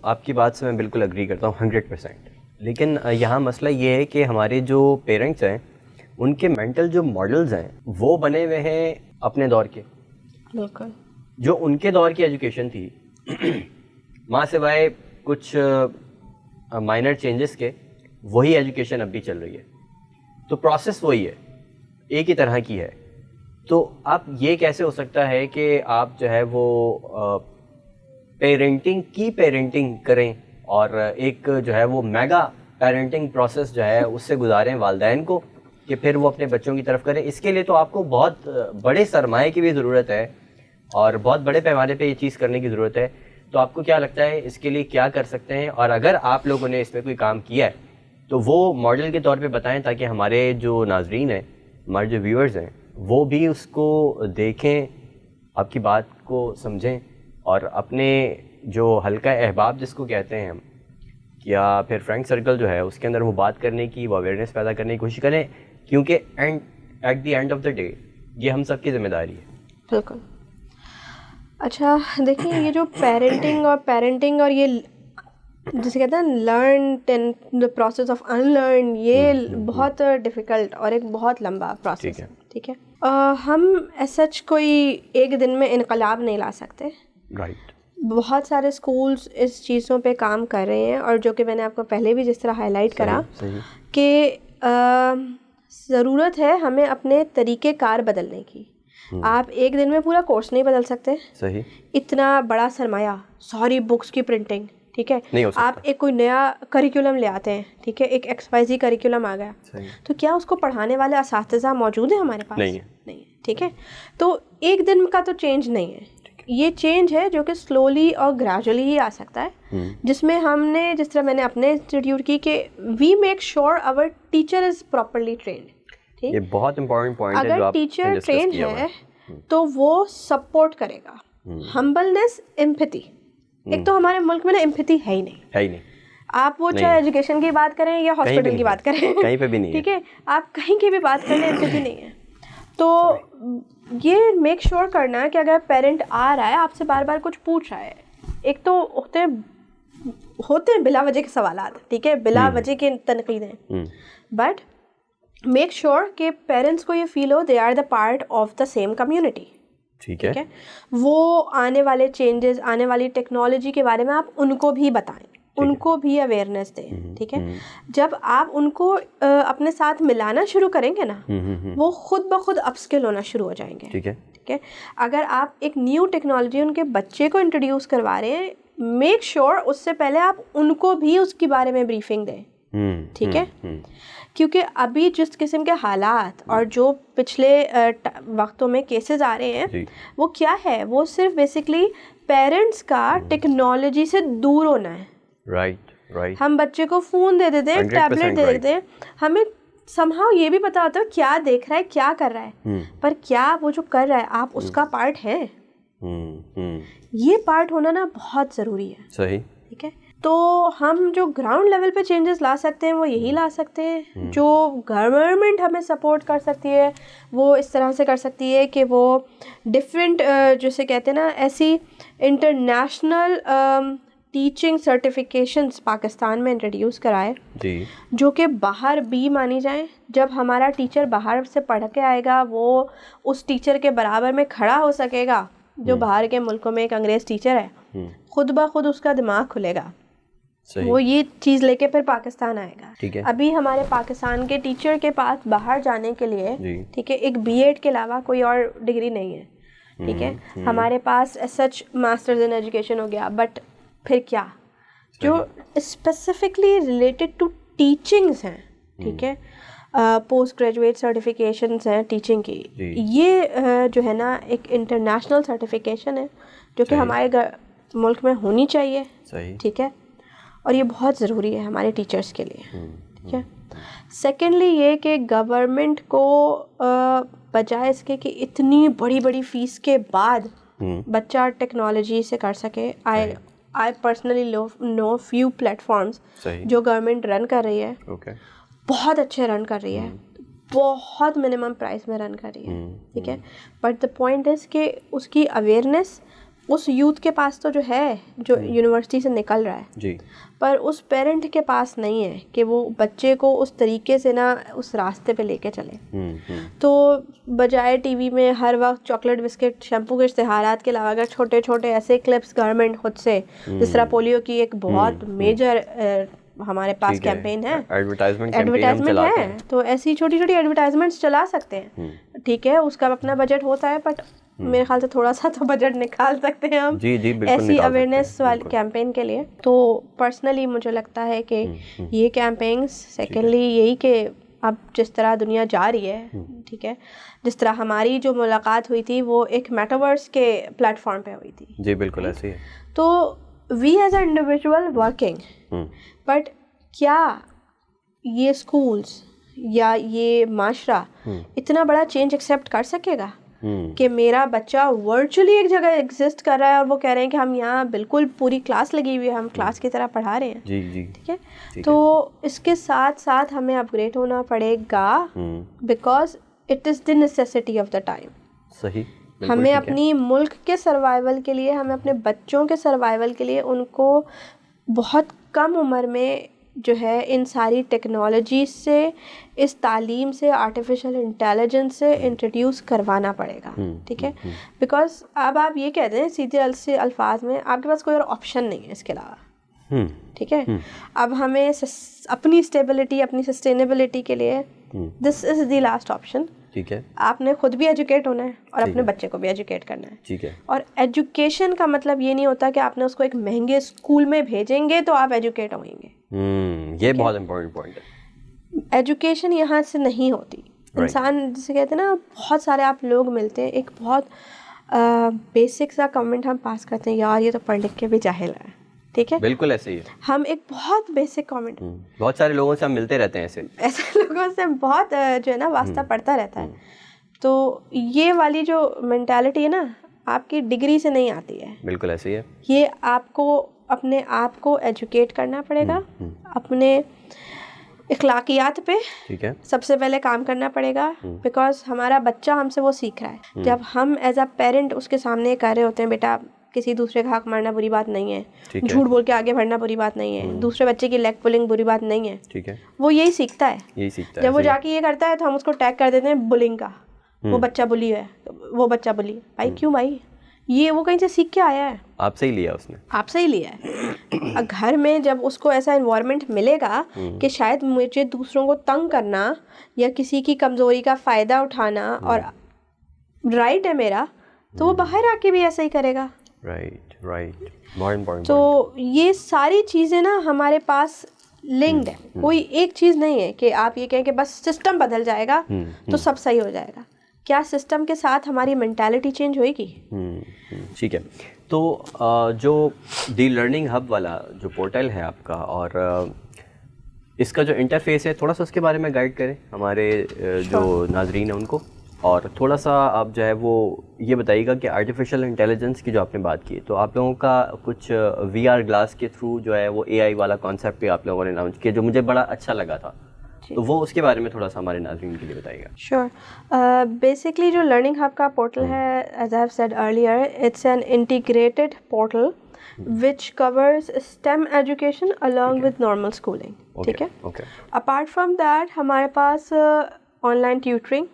آپ کی بات سے میں بالکل اگری کرتا ہوں 100%. لیکن یہاں مسئلہ یہ ہے کہ ہمارے جو پیرنٹس ہیں ان کے مینٹل جو ماڈلز ہیں وہ بنے ہوئے ہیں اپنے دور کے. بالکل. جو ان کے دور کی ایجوکیشن تھی ماں سوائے کچھ مائنر چینجز کے وہی ایجوکیشن اب بھی چل رہی ہے. تو پروسیس وہی ہے, ایک ہی طرح کی ہے. تو اب یہ کیسے ہو سکتا ہے کہ آپ جو ہے وہ پیرنٹنگ کریں اور ایک جو ہے وہ میگا پیرنٹنگ پروسیس جو ہے اس سے گزاریں والدین کو کہ پھر وہ اپنے بچوں کی طرف کریں. اس کے لیے تو آپ کو بہت بڑے سرمایے کی بھی ضرورت ہے اور بہت بڑے پیمانے پہ یہ چیز کرنے کی ضرورت ہے. تو آپ کو کیا لگتا ہے اس کے لیے کیا کر سکتے ہیں, اور اگر آپ لوگوں نے اس میں کوئی کام کیا ہے تو وہ ماڈل کے طور پہ بتائیں تاکہ ہمارے جو ناظرین ہیں, ہمارے جو ویورز ہیں, وہ بھی اس کو دیکھیں, آپ کی بات کو سمجھیں اور اپنے جو حلقہ احباب جس کو کہتے ہیں ہم, یا پھر فرینڈ سرکل جو ہے اس کے اندر وہ بات کرنے کی, وہ اویئرنیس پیدا کرنے کی کوشش کریں, کیونکہ at the end of the day یہ ہم سب کی ذمہ داری ہے. بالکل. اچھا دیکھیں, یہ جو پیرنٹنگ اور یہ جسے کہتے ہیں learn and the process of in learn, یہ بہت ڈیفیکلٹ اور ایک بہت لمبا پروسیس ہے. ٹھیک ہے, ہم ایس سچ کوئی ایک دن میں انقلاب نہیں لا سکتے. رائٹ. بہت سارے اسکولس اس چیزوں پہ کام کر رہے ہیں, اور جو کہ میں نے آپ کو پہلے بھی جس طرح ہائی لائٹ کرا کہ ضرورت ہے ہمیں اپنے طریقہ کار بدلنے کی. آپ ایک دن میں پورا کورس نہیں بدل سکتے. صحیح. اتنا بڑا سرمایہ, ساری بکس کی پرنٹنگ, ٹھیک ہے, آپ ایک کوئی نیا کریکولم لے آتے ہیں, ٹھیک ہے, ایک XYZ کریکولم آ گیا, تو کیا اس کو پڑھانے والے اساتذہ موجود ہیں ہمارے پاس؟ نہیں ہے. ٹھیک ہے, تو ایک دن کا تو چینج نہیں ہے. یہ چینج ہے جو کہ سلولی اور گریجولی ہی آ سکتا ہے, جس میں ہم نے جس طرح میں نے اپنے انسٹیٹیوٹ کی کہ we make sure our teacher is properly trained. یہ بہت امپورٹنٹ پوائنٹ ہے. اگر ٹیچر ٹرینڈ ہے تو وہ سپورٹ کرے گا. Humbleness, empathy. ایک تو ہمارے ملک میں نا ایمپتھی ہے ہی نہیں. آپ وہ چاہے ایجوکیشن کی بات کریں یا ہاسپٹل کی بات کریں, کہیں پہ بھی نہیں. ٹھیک ہے, آپ کہیں کی بھی بات کر لیں, ایمپتھی نہیں ہے. تو یہ میک شیور کرنا ہے کہ اگر پیرنٹ آ رہا ہے آپ سے بار بار کچھ پوچھ رہا ہے, ایک تو ہوتے ہیں بلا وجہ کے سوالات, ٹھیک ہے, بلا وجہ کے تنقیدیں, بٹ میک شیور کہ پیرنٹس کو یہ فیل ہو they are the part of the same community. ٹھیک ہے, وہ آنے والے چینجز, آنے والی ٹیکنالوجی کے بارے میں آپ ان کو بھی بتائیں, ان کو بھی اویئرنیس دیں. ٹھیک ہے, جب آپ ان کو اپنے ساتھ ملانا شروع کریں گے نا, وہ خود بخود اپ اسکل ہونا شروع ہو جائیں گے. ٹھیک ہے, اگر آپ ایک نیو ٹیکنالوجی ان کے بچے کو انٹروڈیوس کروا رہے ہیں, میک شیور اس سے پہلے آپ ان کو بھی اس کے بارے میں بریفنگ دیں. ٹھیک ہے, کیونکہ ابھی جس قسم کے حالات اور جو پچھلے وقتوں میں کیسز آ رہے ہیں وہ کیا ہے, وہ صرف بیسکلی پیرنٹس کا ٹیکنالوجی سے دور ہونا ہے. رائٹ. ہم بچے کو فون دے دیتے ہیں, ٹیبلٹ دے دیتے ہیں, ہمیں somehow یہ بھی پتا ہوتا ہے کیا دیکھ رہا ہے, کیا کر رہا ہے, پر کیا وہ جو کر رہا ہے آپ اس کا پارٹ ہیں. یہ پارٹ ہونا نا بہت ضروری ہے. صحیح. ٹھیک ہے, تو ہم جو گراؤنڈ لیول پہ چینجز لا سکتے ہیں وہ یہی لا سکتے ہیں. جو گورنمنٹ ہمیں سپورٹ کر سکتی ہے وہ اس طرح سے کر سکتی ہے کہ وہ ڈفرینٹ جسے کہتے ہیں نا ایسی انٹرنیشنل ٹیچنگ سرٹیفکیشنز پاکستان میں انٹروڈیوس کرائے جو کہ باہر بھی مانی جائیں. جب ہمارا ٹیچر باہر سے پڑھ کے آئے گا وہ اس ٹیچر کے برابر میں کھڑا ہو سکے گا جو باہر کے ملکوں میں ایک انگریز ٹیچر ہے. خود بخود اس کا دماغ کھلے گا, وہ یہ چیز لے کے پھر پاکستان آئے گا. ابھی ہمارے پاکستان کے ٹیچر کے پاس باہر جانے کے لیے ٹھیک ہے ایک BEd کے علاوہ کوئی اور ڈگری نہیں ہے. ٹھیک ہے, ہمارے پاس سچ ماسٹرز ان ایجوکیشن ہو گیا, بٹ پھر کیا جو اسپیسیفکلی ریلیٹڈ ٹو ٹیچنگز ہیں, ٹھیک ہے, پوسٹ گریجویٹ سرٹیفکیشنز ہیں ٹیچنگ کی, یہ جو ہے نا ایک انٹرنیشنل سرٹیفکیشن ہے جو کہ ہمارے ملک میں ہونی چاہیے. ٹھیک ہے, اور یہ بہت ضروری ہے ہمارے ٹیچرس کے لیے. ٹھیک ہے, سیکنڈلی یہ کہ گورنمنٹ کو بجائے اس کے کہ اتنی بڑی بڑی فیس کے بعد بچہ ٹیکنالوجی سے کر سکے, I personally know few platforms جو گورنمنٹ رن کر رہی ہے, بہت اچھے رن کر رہی ہے, بہت منیمم پرائز میں رن کر رہی ہے, ٹھیک ہے, بٹ دا پوائنٹ از کہ اس کی اویئرنیس اس یوتھ کے پاس تو جو ہے جو یونیورسٹی سے نکل رہا ہے جی, پر اس پیرنٹ کے پاس نہیں ہے کہ وہ بچے کو اس طریقے سے نا اس راستے پہ لے کے چلے. تو بجائے ٹی وی میں ہر وقت چاکلیٹ بسکٹ شیمپو کے اشتہارات کے علاوہ اگر چھوٹے چھوٹے ایسے کلپس گورنمنٹ خود سے, جس طرح پولیو کی ایک بہت میجر ہمارے پاس کیمپین ہے, ایڈورٹائزمنٹ ہے, تو ایسی چھوٹی چھوٹی ایڈورٹائزمنٹس چلا سکتے ہیں, ٹھیک ہے, اس کا اپنا بجٹ ہوتا ہے, بٹ میرے خیال سے تھوڑا سا تو بجٹ نکال سکتے ہیں ہم ایسی اویئرنیس والی کیمپین کے لیے. تو پرسنلی مجھے لگتا ہے کہ یہ کیمپینگس, سیکنڈلی یہی کہ اب جس طرح دنیا جا رہی ہے, ٹھیک ہے, جس طرح ہماری جو ملاقات ہوئی تھی وہ ایک میٹاورس کے پلیٹ فارم پہ ہوئی تھی. جی بالکل ایسے ہی ہے. تو we as a individual working, but کیا یہ اسکولس یا یہ معاشرہ اتنا بڑا چینج ایکسیپٹ کر سکے گا کہ میرا بچہ ورچولی ایک جگہ ایگزسٹ کر رہا ہے اور وہ کہہ رہے ہیں کہ ہم یہاں بالکل پوری کلاس لگی ہوئی ہے, ہم کلاس کی طرح پڑھا رہے ہیں, ٹھیک ہے. تو اس کے ساتھ ساتھ ہمیں اپ گریڈ ہونا پڑے گا, because it is the necessity of the time. صحیح. ہمیں اپنی ملک کے سروائیول کے لیے, ہمیں اپنے بچوں کے سروائیول کے لیے ان کو بہت کم عمر میں جو ہے ان ساری ٹیکنالوجیز سے, اس تعلیم سے, آرٹیفیشل انٹیلیجنس سے انٹروڈیوس کروانا پڑے گا, ٹھیک ہے. بیکاز اب آپ یہ کہہ دیں سیدھے سے الفاظ میں, آپ کے پاس کوئی اور آپشن نہیں ہے اس کے علاوہ, ٹھیک ہے. اب ہمیں اپنی اسٹیبلٹی, اپنی سسٹینیبلٹی کے لیے دس از دی لاسٹ آپشن, ٹھیک ہے. آپ نے خود بھی ایجوکیٹ ہونا ہے اور اپنے بچے کو بھی ایجوکیٹ کرنا ہے, ٹھیک ہے. اور ایجوکیشن کا مطلب یہ نہیں ہوتا کہ آپ نے اس کو ایک مہنگے اسکول میں بھیجیں گے تو آپ ایجوکیٹ ہوئیں گے. یہ بہت امپورٹنٹ پوائنٹ ہے. ایجوکیشن یہاں سے نہیں ہوتی. انسان جسے کہتے ہیں نا, بہت سارے آپ لوگ ملتے ہیں, ایک بہت بیسک سا کمنٹ ہم پاس کرتے ہیں, یار یہ تو پڑھ لکھ کے بھی جاہل ہے, ٹھیک ہے. بالکل ایسے ہی ہے. ہم ایک بہت بیسک کمنٹ, بہت سارے لوگوں سے ہم ملتے رہتے ہیں, ایسے لوگوں سے بہت جو ہے نا واسطہ پڑتا رہتا ہے. تو یہ والی جو مینٹالٹی ہے نا, آپ کی ڈگری سے نہیں آتی ہے. بالکل ایسے ہی ہے. یہ آپ کو اپنے آپ کو ایجوکیٹ کرنا پڑے گا, اپنے اخلاقیات پہ سب سے پہلے کام کرنا پڑے گا, بیکاز ہمارا بچہ ہم سے وہ سیکھ رہا ہے. جب ہم ایز اے پیرنٹ اس کے سامنے کہہ رہے ہوتے ہیں بیٹا کسی دوسرے کا حق مارنا بری بات نہیں ہے, جھوٹ بول کے آگے بڑھنا بری بات نہیں ہے, دوسرے بچے کی لیگ پولنگ بری بات نہیں ہے, ٹھیک ہے. وہ یہی سیکھتا ہے. جب وہ جا کے یہ کرتا ہے تو ہم اس کو ٹیگ کر دیتے ہیں بلنگ کا, وہ بچہ بلی ہے, وہ بچہ بلی. بھائی کیوں بھائی, یہ وہ کہیں سے سیکھ کے آیا ہے, آپ سے ہی لیا اس نے, آپ سے ہی لیا ہے. گھر میں جب اس کو ایسا انوائرمنٹ ملے گا کہ شاید مجھے دوسروں کو تنگ کرنا یا کسی کی کمزوری کا فائدہ اٹھانا اور رائٹ ہے میرا, تو وہ باہر آ کے بھی ایسا ہی کرے گا. تو یہ ساری چیزیں نا ہمارے پاس لنکڈ ہے. کوئی ایک چیز نہیں ہے کہ آپ یہ کہیں کہ بس سسٹم بدل جائے گا تو سب صحیح ہو جائے گا. کیا سسٹم کے ساتھ ہماری مینٹالٹی چینج ہوئے گی؟ ٹھیک ہے. تو جو دی لرننگ ہب والا جو پورٹل ہے آپ کا, اور اس کا جو انٹرفیس ہے, تھوڑا سا اس کے بارے میں گائیڈ کریں ہمارے جو ناظرین ہیں ان کو, اور تھوڑا سا آپ جو ہے وہ یہ بتائیے گا کہ آرٹیفیشیل انٹیلیجنس کی جو آپ نے بات کی, تو آپ لوگوں کا کچھ وی آر گلاس کے تھرو جو ہے وہ اے آئی والا کانسیپٹ بھی آپ لوگوں نے اناؤنس کیا, جو مجھے بڑا اچھا لگا تھا, تو وہ اس کے بارے میں تھوڑا سا ہمارے ناظرین کے لیے بتائیے گا. شیور. بیسکلی جو لرننگ ہب کا پورٹل ہے, as I have said earlier, it's an integrated portal which covers STEM education along with normal schooling, ٹھیک ہے. apart from that ہمارے پاس آن لائن ٹیوٹرنگ,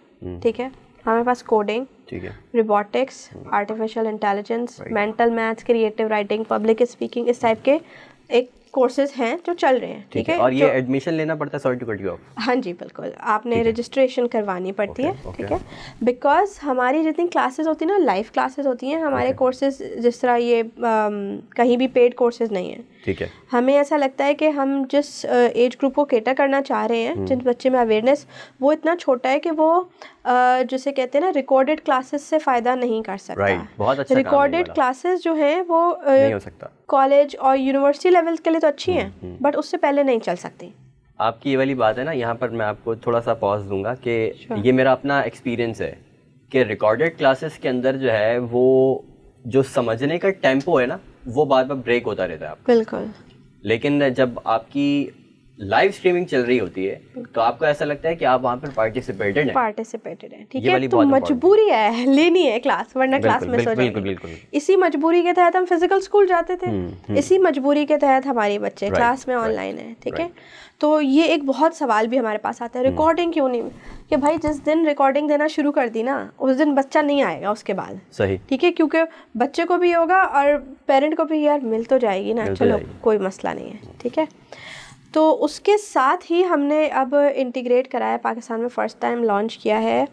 ٹھیک ہے, ہمارے پاس کوڈنگ, ٹھیک ہے, robotics, artificial intelligence, mental maths, creative writing, public speaking, اس type کے ایک کورسز ہیں جو چل رہے ہیں, ٹھیک ہے. اور یہ ایڈمیشن لینا پڑتا ہے سرٹیفکیٹ کا؟ ہاں جی بالکل, آپ نے رجسٹریشن کروانی پڑتی ہے, ٹھیک ہے. بیکاز ہماری جتنی کلاسز ہوتی ہیں نا, لائف کلاسز ہوتی ہیں, ہمارے کورسز جس طرح یہ کہیں بھی پیڈ کورسز نہیں ہیں, ٹھیک ہے. ہمیں ایسا لگتا ہے کہ ہم جس ایج گروپ کو کیٹر کرنا چاہ رہے ہیں, جن بچے میں اویئرنیس وہ اتنا چھوٹا ہے کہ وہ جسے کہتے ہیں نا ریکارڈیڈ کلاسز سے فائدہ نہیں کر سکتا. ریکارڈیڈ کلاسز جو ہیں وہ کالج اور یونیورسٹی لیول کے لیے تو اچھی ہیں, بٹ اس سے پہلے نہیں چل سکتی. آپ کی یہ والی بات ہے نا, یہاں پر میں آپ کو تھوڑا سا پاز دوں گا کہ یہ میرا اپنا ایکسپیرینس ہے کہ ریکارڈیڈ کلاسز کے اندر جو ہے وہ جو سمجھنے کا ٹیمپو ہے نا, وہ بار بار بریک ہوتا رہتا ہے. بالکل. لیکن جب آپ کی لائیو اسٹریمنگ چل رہی ہوتی ہے تو آپ کو ایسا لگتا ہے کہ آپ وہاں پر پارٹیسپیٹڈ ہیں. ٹھیک ہے, تو مجبوری ہے لینی ہے کلاس, ورنہ کلاس مس ہو جائے گی. اسی مجبوری کے تحت ہم فزیکل اسکول جاتے تھے, اسی مجبوری کے تحت ہمارے بچے کلاس میں آن لائن ہیں. ٹھیک ہے, تو یہ ایک بہت سوال بھی ہمارے پاس آتا ہے, ریکارڈنگ کیوں نہیں, کہ بھائی جس دن ریکارڈنگ دینا شروع کر دی نا اس دن بچہ نہیں آئے گا اس کے بعد. صحیح. ٹھیک ہے, کیونکہ بچے کو بھی ہوگا اور پیرنٹ کو بھی یار مل تو جائے گی نا, چلو کوئی مسئلہ نہیں ہے. ٹھیک ہے, تو اس کے ساتھ ہی ہم نے اب انٹیگریٹ کرا ہے, پاکستان میں فرسٹ ٹائم لانچ کیا ہے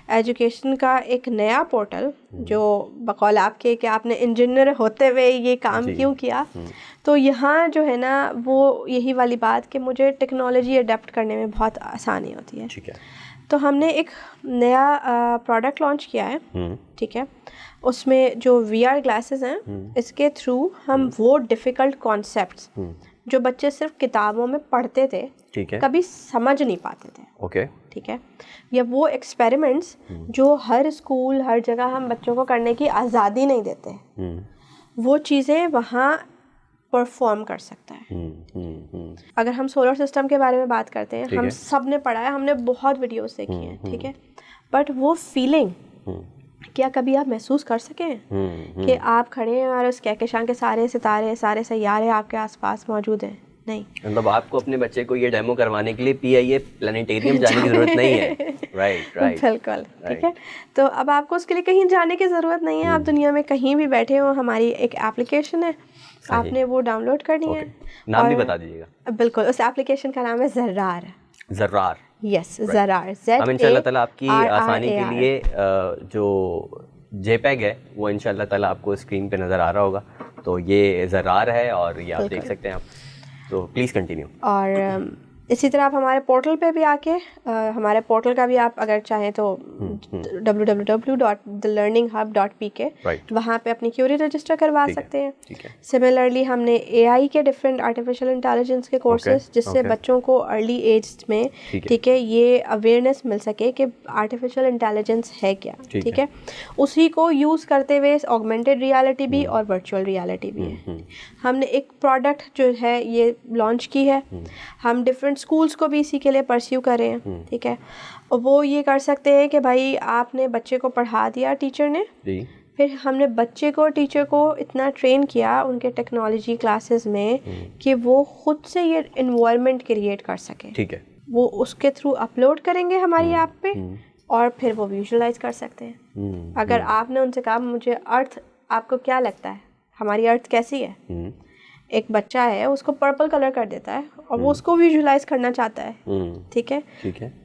ایجوکیشن کا ایک نیا پورٹل, جو بقول آپ کے کہ آپ نے انجینئر ہوتے ہوئے یہ کام کیوں کیا. تو یہاں جو ہے نا وہ یہی والی بات کہ مجھے ٹیکنالوجی اڈیپٹ کرنے میں بہت آسانی ہوتی ہے. تو ہم نے ایک نیا پروڈکٹ لانچ کیا ہے. ٹھیک ہے, اس میں جو وی آر گلاسز ہیں اس کے تھرو ہم وہ ڈیفیکلٹ کانسیپٹس جو بچے صرف کتابوں میں پڑھتے تھے, کبھی سمجھ نہیں پاتے تھے. ٹھیک ہے, یا وہ ایکسپیریمنٹس جو ہر اسکول ہر جگہ ہم بچوں کو کرنے کی آزادی نہیں دیتے, وہ چیزیں وہاں پرفارم کر سکتا ہے. اگر ہم سولر سسٹم کے بارے میں بات کرتے ہیں, ہم سب نے پڑھا ہے, ہم نے بہت ویڈیوز دیکھی ہیں. ٹھیک ہے, بٹ وہ فیلنگ کیا کبھی آپ محسوس کر سکیں کہ آپ کھڑے ہیں اور اس کہکشاں کے سارے ستارے سارے سیارے آپ کے آس پاس موجود ہیں؟ نہیں. مطلب آپ کو اپنے بچے کو یہ ڈیمو کروانے کے لیے PIA پلانیٹیریم جانے کی ضرورت نہیں ہے. رائٹ رائٹ, بالکل. ٹھیک ہے, تو اب آپ کو اس کے لیے کہیں جانے کی ضرورت نہیں ہے, آپ دنیا میں کہیں بھی بیٹھے ہو, ہماری ایک ایپلیکیشن ہے, آپ نے وہ ڈاؤن لوڈ کرنی ہے. نام بھی بتا دیجیے گا. بالکل, اس ایپلیکیشن کا نام ہے ذرار. ذرار, یس ذرار. ہم ان شاء اللہ تعالیٰ آپ کی آسانی کے لیے جو JPEG ہے وہ ان شاء اللہ تعالیٰ آپ کو اسکرین پہ نظر آ رہا ہوگا. تو یہ ذرار ہے اور یہ آپ دیکھ سکتے ہیں آپ. تو پلیز کنٹینیو. اور اسی طرح آپ ہمارے پورٹل پہ بھی آ کے, ہمارے پورٹل کا بھی آپ اگر چاہیں تو www.thelearninghub.pk, وہاں پہ اپنی کیوری رجسٹر کروا سکتے ہیں. سملرلی ہم نے AI کے ڈفرینٹ آرٹیفیشیل انٹیلیجنس کے کورسز, جس سے بچوں کو ارلی ایج میں ٹھیک ہے یہ اویئرنیس مل سکے کہ آرٹیفیشیل انٹیلیجنس ہے کیا. ٹھیک ہے, اسی کو یوز کرتے ہوئے آگمنٹیڈ ریالٹی بھی اور ورچوئل ریالٹی بھی ہے. ہم نے ایک پروڈکٹ جو ہے یہ لانچ کی ہے, ہم ڈفرینٹ اسکولس کو بھی اسی کے لیے پرسیو کریں ہیں. ٹھیک ہے, وہ یہ کر سکتے ہیں کہ بھائی آپ نے بچے کو پڑھا دیا ٹیچر نے, پھر ہم نے بچے کو ٹیچر کو اتنا ٹرین کیا ان کے ٹیکنالوجی کلاسز میں کہ وہ خود سے یہ انوائرمنٹ کریٹ کر سکے. ٹھیک ہے, وہ اس کے تھرو اپلوڈ کریں گے ہماری ایپ پہ, اور پھر وہ ویژولائز کر سکتے ہیں. اگر آپ نے ان سے کہا مجھے ارتھ, آپ کو کیا لگتا ہے ہماری ارتھ کیسی ہے, ایک بچہ ہے اس کو پرپل کلر کر دیتا ہے اور وہ اس کو ویژولائز کرنا چاہتا ہے. ٹھیک ہے,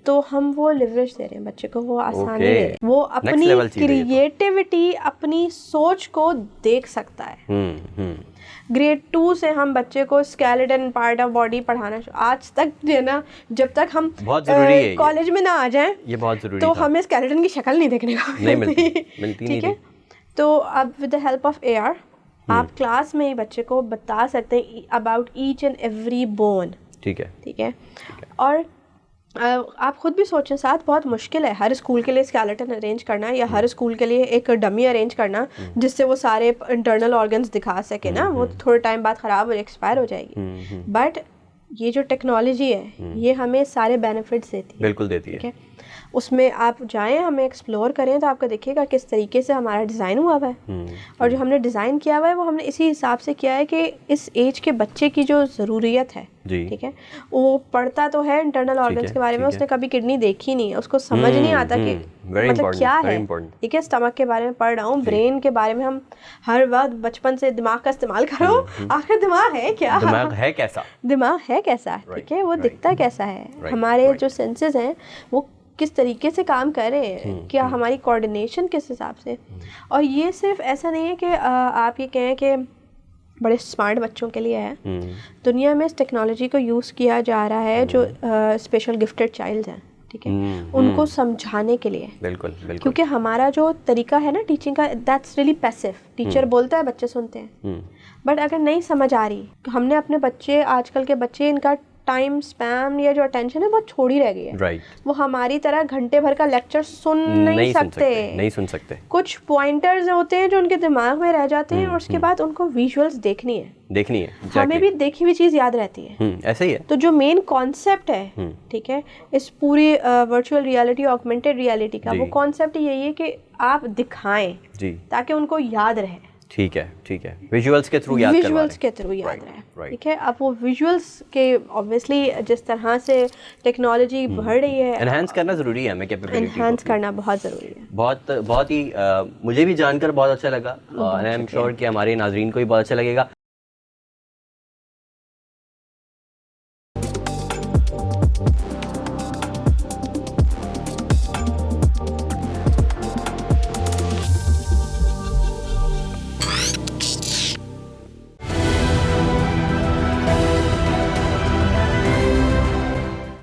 تو ہم وہ لیوریج دے رہے ہیں بچے کو, وہ آسانی دے رہے ہیں, وہ اپنی کریٹیوٹی اپنی سوچ کو دیکھ سکتا ہے. گریڈ 2 سے ہم بچے کو اسکیلیٹن پارٹ آف باڈی پڑھانا, آج تک جو ہے نا جب تک ہم کالج میں نہ آ جائیں یہ بہت ضروری تو ہمیں اسکیلیٹن کی شکل نہیں دیکھنے کو ملتی. ٹھیک ہے, تو اب with the help of AR آپ کلاس میں ہی بچے کو بتا سکتے ہیں about each and every bone. ٹھیک ہے, ٹھیک ہے, اور آپ خود بھی سوچیں ساتھ بہت مشکل ہے ہر اسکول کے لیے اسکیلیٹن ارینج کرنا, یا ہر اسکول کے لیے ایک ڈمی ارینج کرنا جس سے وہ سارے انٹرنل آرگنز دکھا سکے نا, وہ تھوڑے ٹائم بعد خراب اور ایکسپائر ہو جائے گی. بٹ یہ جو ٹیکنالوجی ہے یہ ہمیں سارے بینیفٹس دیتی ہے. بالکل دیتی ہے. ٹھیک ہے, اس میں آپ جائیں, ہمیں ایکسپلور کریں تو آپ کو دیکھیے گا کس طریقے سے ہمارا ڈیزائن ہوا ہوا ہے, اور جو ہم نے ڈیزائن کیا ہوا ہے وہ ہم نے اسی حساب سے کیا ہے کہ اس ایج کے بچے کی جو ضروریت ہے. ٹھیک ہے, وہ پڑھتا تو ہے انٹرنل آرگنس کے بارے میں, اس نے کبھی کڈنی دیکھی نہیں ہے, اس کو سمجھ نہیں آتا کہ مطلب کیا ہے. ٹھیک ہے, اسٹمک کے بارے میں پڑھ رہا ہوں, برین کے بارے میں ہم ہر وقت بچپن سے دماغ کا استعمال کرو, آخر دماغ ہے کیا, دماغ ہے کیسا, دماغ ہے کیسا. ٹھیک ہے, وہ دکھتا کیسا ہے, ہمارے جو سینسز ہیں وہ کس طریقے سے کام کر رہے ہیں, کیا ہماری کوآرڈینیشن کس حساب سے. اور یہ صرف ایسا نہیں ہے کہ آپ یہ کہیں کہ بڑے اسمارٹ بچوں کے لیے ہے, دنیا میں اس ٹیکنالوجی کو یوز کیا جا رہا ہے جو اسپیشل گفٹیڈ چائلڈ ہیں. ٹھیک ہے, ان کو سمجھانے کے لیے. بالکل, کیونکہ ہمارا جو طریقہ ہے نا ٹیچنگ کا, دیٹس ریلی پیسو. ٹیچر بولتا ہے بچے سنتے ہیں, بٹ اگر نہیں سمجھ آ رہی, ہم نے اپنے بچے, آج کل کے بچے ان کا ٹائم اسپین یا جو اٹینشن ہے بہت چھوڑی رہ گئی ہے. رائٹ. وہ ہماری طرح گھنٹے بھر کا لیکچر سن نہیں سکتے. کچھ پوائنٹرز ہوتے ہیں جو ان کے دماغ میں رہ جاتے ہیں اور اس کے بعد ان کو ویژولس دیکھنی ہے. ہمیں بھی دیکھی ہوئی چیز یاد رہتی ہے. ایسا ہی ہے. تو جو مین کانسیپٹ ہے ٹھیک ہے اس پوری ورچوئل ریالٹی آگمنٹڈ ریالٹی کا, وہ کانسیپٹ یہی ہے کہ آپ دکھائیں تاکہ ان کو یاد رہے. ٹھیک ہے, ویژولس کے تھرو یاد رہے. ٹھیک ہے, اب وہ ویژولس کے obviously جس طرح سے ٹیکنالوجی بڑھ رہی ہے, انہینس کرنا ضروری ہے. ہمیں کیپیبلٹی انہینس کرنا بہت ضروری ہے. بہت ہی مجھے بھی جان کر بہت اچھا لگا, اور آئی ایم شیور کہ ہمارے ناظرین کو بھی بہت اچھا لگے گا.